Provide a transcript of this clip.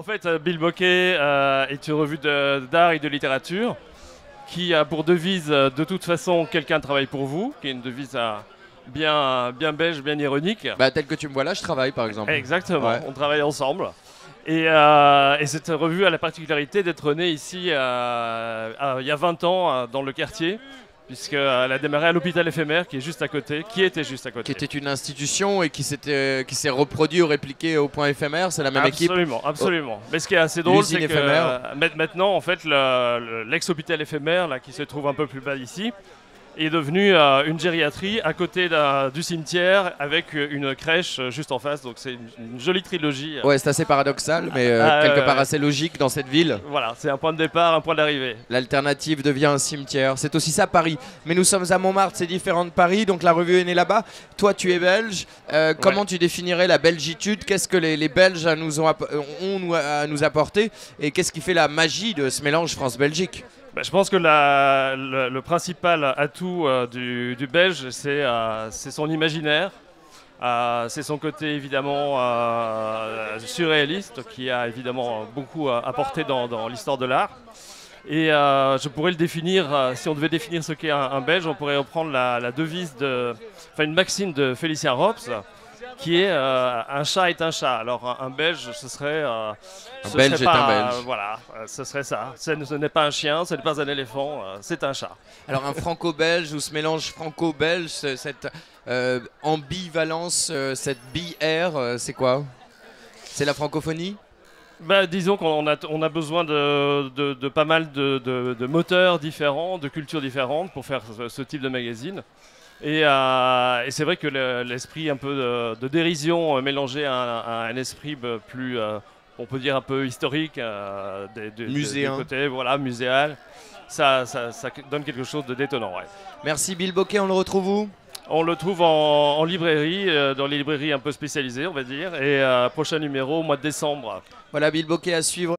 En fait, Bill Bokeh est une revue d'art et de littérature qui a pour devise de toute façon quelqu'un travaille pour vous, qui est une devise bien belge, bien ironique. Bah, tel que tu me vois là, je travaille par exemple. Exactement, Ouais. on travaille ensemble. Et cette revue a la particularité d'être née ici il y a 20 ans dans le quartier, puisqu'elle a démarré à l'hôpital éphémère qui est juste à côté, qui était juste à Qui côté. était une institution et qui s'est reproduit ou répliqué au point éphémère, c'est la même équipe. Absolument, absolument. Mais ce qui est assez drôle, L'usine c'est que éphémère. maintenant, en fait, l'ex-hôpital éphémère, là, qui se trouve un peu plus bas ici, est devenu une gériatrie à côté du cimetière avec une crèche juste en face. Donc c'est une jolie trilogie. Ouais, c'est assez paradoxal, mais Ah, quelque part assez logique dans cette ville. Voilà, c'est un point de départ, un point d'arrivée. L'alternative devient un cimetière. C'est aussi ça Paris. Mais nous sommes à Montmartre, c'est différent de Paris, donc la revue est née là-bas. Toi, tu es belge. Comment tu définirais la belgitude? Qu'est-ce que les Belges à nous apporter? Et qu'est-ce qui fait la magie de ce mélange France-Belgique? Bah, je pense que le principal atout du Belge, c'est son imaginaire. C'est son côté évidemment surréaliste qui a évidemment beaucoup apporté dans l'histoire de l'art. Et je pourrais le définir, si on devait définir ce qu'est un Belge, on pourrait reprendre la devise une maxime de Félicien Rops, qui est un chat est un chat. Alors un Belge, ce serait Un Belge est un Belge. voilà, ce serait ça. Ce n'est pas un chien, ce n'est pas un éléphant, c'est un chat. Alors un franco-belge ou ce mélange franco-belge, cette ambivalence, cette bi-air, c'est quoi? C'est la francophonie? Bah, disons qu'on a besoin de pas mal de moteurs différents, de cultures différentes pour faire ce type de magazine. Et c'est vrai que l'esprit un peu de dérision mélangé à un esprit plus, on peut dire un peu historique, des Muséen. côtés, voilà, muséal, ça donne quelque chose de détonnant. Ouais. Merci Bill Bokeh, on le retrouve où? On le trouve en librairie, dans les librairies un peu spécialisées, on va dire, et prochain numéro au mois de décembre. Voilà Bill Bokeh à suivre.